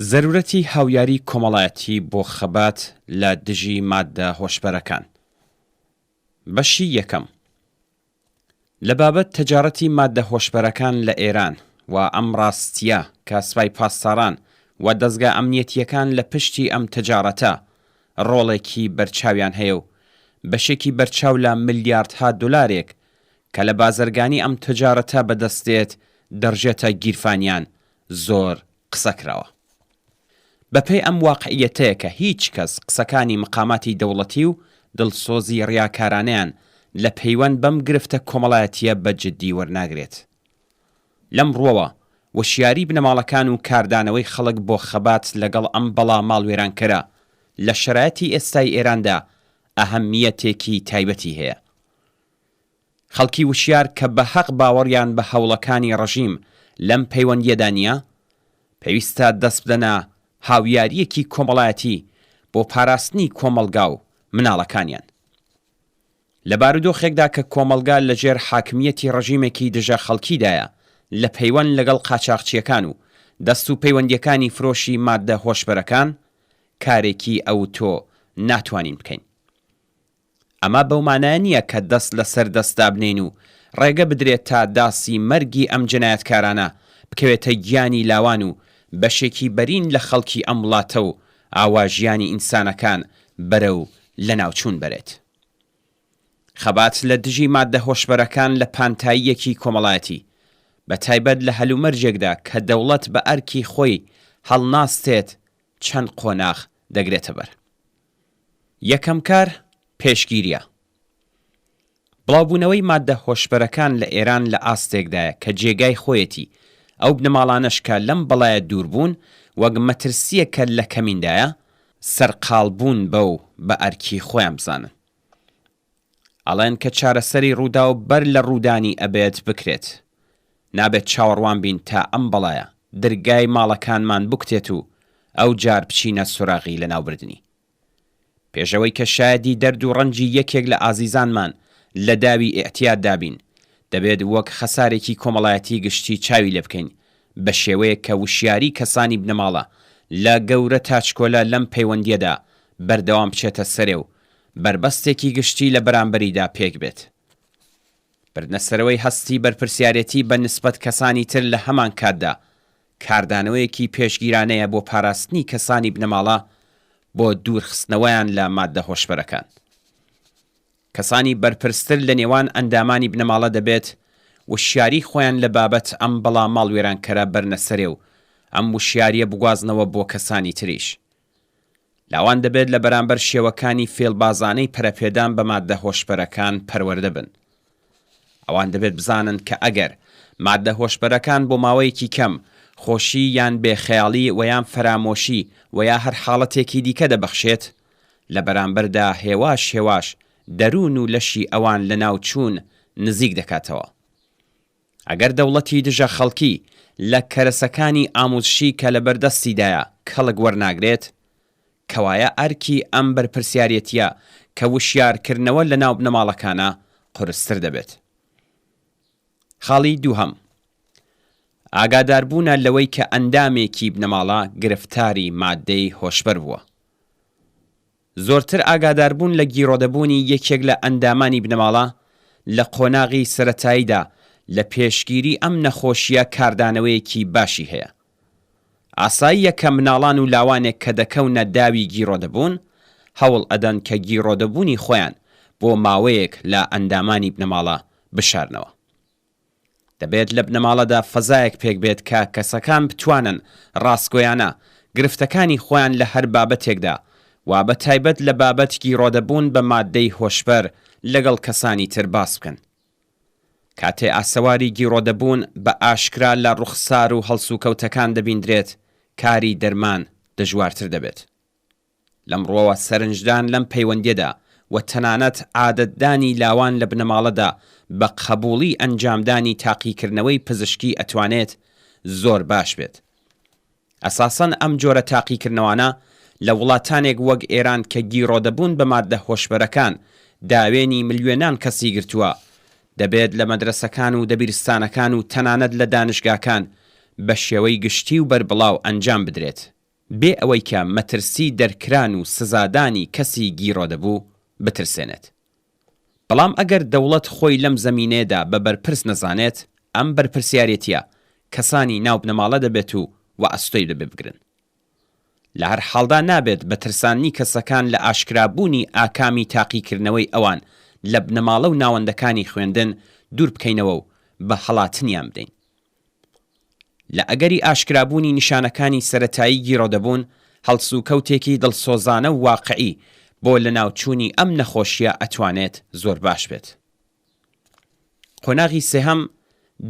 زەرورەتی هاویاری کۆمەڵایەتی بۆ خەبات لە دژی ماددە هۆشبەرەکان. بەشی یەکەم. لە بابەت تەجارەتی ماددە هۆشبەرەکان لە ئێران و ئەم ڕاستیە کە سوپای پاسداران و دەزگا ئەمنیەتیەکان لە پشتی ئەم تەجارەتە ڕۆڵێکی بەرچاویان هەیە و بەشێکی بەرچاو لە ملیاردها دۆلارێک کە لە بازرگانی ئەم تەجارەتە بەدەستێت دەڕژێتە گیرفانیان زۆر قسەکراوە. بەپێی ئەم واقعیەتەیە کە هیچ کەس قسەکانی مقاماتی دەوڵەتی و دڵسۆزی ڕیاکارانەیان لە پەیوەند بەم گرفتە کۆمەڵایەتیە بەجددی وەرناگرێت. لەم ڕووەوە وەشیاری بنەماڵەکان و کاردانەوەی خەڵک بۆ خەبات لەگەڵ ئەم بەڵا ماڵوێرانکەرە لە شەرایەتی ئێستای ئێراندا ئەهەمیەتێکی تایبەتی هەیە. خەڵکی وشیار کە بە حەق باوەڕیان بە هەوڵەکانی ڕەژیم لەم پەیوەندیەدا نییە، پێویستە دەست بدەنە هاویاریەکی کۆمەڵایەتی بۆ پاراستنی کۆمەڵگا و مناڵەکانیان. لە بارودۆخێکدا کە کۆمەڵگا لەژێر حاکمیەتی ڕەژیمێکی دژە خەڵکیدایە لە پەیوەند لەگەڵ قاچاقچیەکان و دەست و پەیوەندیەکانی فرۆشی ماددە هۆشبەرەکان، کارێکی ئەو تۆ ناتوانین بکەین. ئەمە بەومانایە نییە کە دەست لەسەر دەستا بنین و ڕێگە بدرێت تا داسی مەرگی ئەم جنایەتکارانە بکەوێتە گیانی لاوان و بەشێکی بەرین لە خەڵکی ئەم وڵاتە و ئاواژیانی ئینسانەکان بەرەو لە ناوچوون بەرێت. خەبات لە دژی ماددە هۆشبەرەکان لە پانتاییەکی کۆمەڵایەتی بە تایبەت لە هەلومەرجێکدا کە دەوڵەت بە ئەرکی خۆی هەڵناستێت چەند قۆناغ دەگرێتە بەر. یەکەم کار پێشگیریە. بڵاوبوونەوەی ماددە هۆشبەرەکان لە ئێران لە ئاستێکدایە کە جێگای خۆیەتی ئەو بنەماڵانەشکە لەم بەڵایە دووربوون وەک مەترسیەکە لە کەمیندایە سەرقاڵبوون بەو بە ئەرکی خۆیان بزانن. ئەڵێن کە چارەسەری ڕوودا و بەر لە ڕوودانی ئەبێت بکرێت. نابێت چاوەڕوان بین تا ئەم بەڵایە دەرگای ماڵەکانمان بکتێت و ئەو جار بچینە سوراغی لە ناوبردنی. پێشەوەی کە شایەدی دەرد و ڕەنجی یەکێک لە ئازیزانمان لە داوی ئێحتیات دابین، دەبێت وەک خەسارێکی کۆمەڵایەتی گشتی چاوی لێ بکەین بە شێوەیە کە وشیاری کەسانی بنەماڵە لە گەورە تاچکۆلە لەم پەیوەندیەدا بەردەوام بچێتە سەرێ و بربەستێکی گشتی لە بەرامبەریدا پێک بێت. بردنەسەرەوەی هەستی بەرپرسیارەتی بە نسبەت کەسانی تر لە هەمان کاتدا کاردانەوەیەکی پێشگیرانەیە بۆ پاراستنی کەسانی بنەماڵە بۆ دوورخستنەوەیان لە ماددە هۆشبەرەکان. کەسانی بەرپرستر لە نێوان ئەندامانی بنەماڵە دەبێت وشیاری خۆیان لە بابەت ئەم بەڵا ماڵوێرانکەرە بەرنەسەرێ و ئەم وشیاریە بگوازنەوە بۆ کەسانی تریش. لاوان دەبێت لە بەرامبەر شێوەکانی فێڵبازانەی پەرەپێدان بە ماددە هۆشبەرەکان پەروەردە بن. ئەوان دەبێت بزانن کە ئەگەر ماددە هۆشبەرەکان بۆ ماوەیەکی کەم خۆشی یان بێخەیاڵی و یان فەرامۆشی و یا هەر حاڵەتێکی دیکە دەبەخشێت، لە بەرامبەردا هێواش دەروون و لەشی ئەوان لە ناوچوون نزیک دەکاتەوە. ئەگەر دەوڵەتی دژە خەڵکی لە کەرەسەکانی ئاموزشی کە لە بەردەستیدایە کەڵک وەرناگرێت، کەوایە ئەرکی ئەم بەرپرسیارەتیە کە وشیارکردنەوە لە ناو بنەماڵەکانە قورستر دەبێت. خاڵی دووهەم، ئاگاداربوونە لەوەی کە ئەندامێکی بنەماڵە گرفتاری ماددەی هۆشبەر بووە. زۆرتر ئاگاداربوون لە گیرۆدەبوونی یەکێک لە ئەندامانی بنەماڵە لە قۆناغی سەرەتاییدا لە پێشگیری ئەم نەخۆشیە کاردانەوەیەکی باشی هەیە. ئاساییە کە مناڵان و لاوانێک کە دەکەونە داوی گیرۆدەبوون هەوڵ ئەدەن کە گیرۆدەبوونی خۆیان بۆ ماوەیەک لە ئەندامانی بنەماڵە بشارنەوە. دەبێت لە بنەماڵەدا فەزایەک پێک بێت کە کەسەکان بتوانن ڕاستگۆیانە گرفتەکانی خۆیان لە هەر بابەتێکدا و بە تایبەت لە بابەت گیرۆدەبوون بە ماددەی هۆشبەر لەگەڵ کەسانی تر باس بکەن. کاتێ ئاسەواری گیرۆدەبوون بە ئاشکرا لە ڕوخسار و هەڵسوکەوتەکان دەبیندرێت، کاری دەرمان دەژوارتر دەبێت. لەم ڕۆوە سەرنجدان لەم پەیوەندیەدا و تەنانەت عادەتدانی لاوان لە بنەماڵەدا بە قبوڵی ئەنجامدانی تاقیکردنەوەی پزیشکی ئەتوانێت زۆر باش بێت. ئەساسەن ئەم جۆرە تاقیکردنەوانە لە وڵاتانێک وەک ئێران کە گیرۆدەبوون بە ماددە هۆشبەرەکان داوێنی ملیۆنان کەسی گرتووە، دەبێت لە مەدرسەکان و دەبیرستانەکان و تەنانەت لە دانشگاکان بە شێوەی گشتی و بەربڵاو ئەنجام بدرێت. بێ ئەوەی کە مەترسی دەرکران و سزادانی کەسی گیرۆ دەبوو بترسێنێت. بەڵام ئەگەر دەوڵەت خۆی لەم زەمینەیەدا بە بەرپرس نەزانێت، ئەم بەرپرسیارەتیە کەسانی ناو بنەماڵە دەبێت و ئەستۆی دەبێ بگرن. لە هەر حاڵدا نابێت بە ترسانی کەسەکان لە ئاشکرابوونی ئاکامی تاقیکردنەوەی ئەوان لە بنەماڵە و ناوەندەکانی خوێندن دوور بکەینەوە و بە هەڵاتنیان بدەین. لە ئەگەری ئاشکرابوونی نیشانەکانی سەرەتایی گیرۆدەبوون، هەڵسوکەوتێکی دڵسۆزانە و واقعی بۆ لە ناوچوونی ئەم نەخۆشیە ئەتوانێت زۆر باش بێت. قۆناغی سێهەم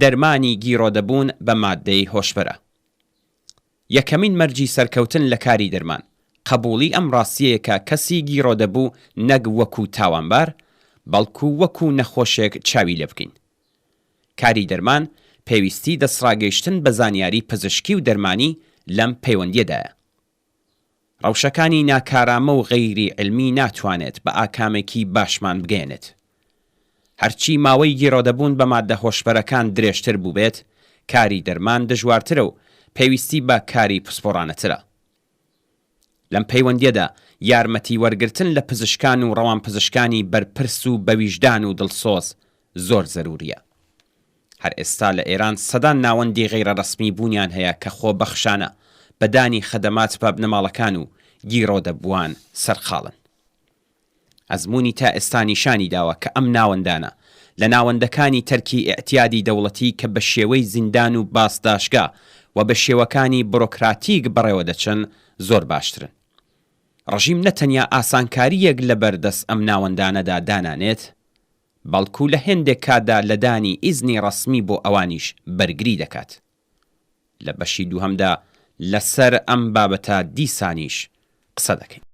دەرمانی گیرۆدەبوون بە ماددەی هۆشبەرە. یەکەمین مەرجی سەرکەوتن لە کاری دەرمان قبوڵی ئەم ڕاستیەیە کە کەسی گیرۆدەبوو نەک وەکو تاوانبار، بەڵکو وەکو نەخۆشێک چاوی لێ بکەین. کاری دەرمان پێویستی دەسڕاگەیشتن بە زانیاری پزیشکی و دەرمانی لەم پەیوەندیەدایە. ڕەوشەکانی ناکارامە و غەیری علمی ناتوانێت بە ئاکامێکی باشمان بگەێنێت. هەرچی ماوەی گیرۆدەبوون بە ماددە هۆشبەرەکان درێژتر بوو بێت، کاری دەرمان دژوارترە و پێویستی بە کاری پسپۆڕانەترە. لەم پەیوەندیەدا یارمەتی وەرگرتن لە پزیشکان و ڕەوان پزیشکانی بەرپرس و بەویژدان و دڵسۆز زۆر زەروریە. هەر ئێستا لە ئێران سەدان ناوەندی غەیرەڕەسمی بوونیان هەیە کە خۆبەخشانە بەدانی خەدەمات بە بنەماڵەکان و گیرۆدەبووان سەرخاڵن. ئەزموونی تا ئێستا نیشانی داوە کە ئەم ناوەندانە لە ناوەندەکانی تەرکی ئیعتیادی دەوڵەتی کە بە شێوەی زیندان و باسداشگا و بە شێوەکانی بڕۆکراتیک بەڕێوە دەچن زۆر باشترن. ڕژیم نەتەنیا ئاسانکاریەک لە بەردەست ئەم ناوەندانەدا دانانێت، بەڵکو لە هێندێک کاتدا لە دانی ئیزنی ڕەسمی بۆ ئەوانیش بەرگری دەکات. لە بەشی دووهەمدا لەسەر ئەم بابەتە دیسانیش قسە دەکەین.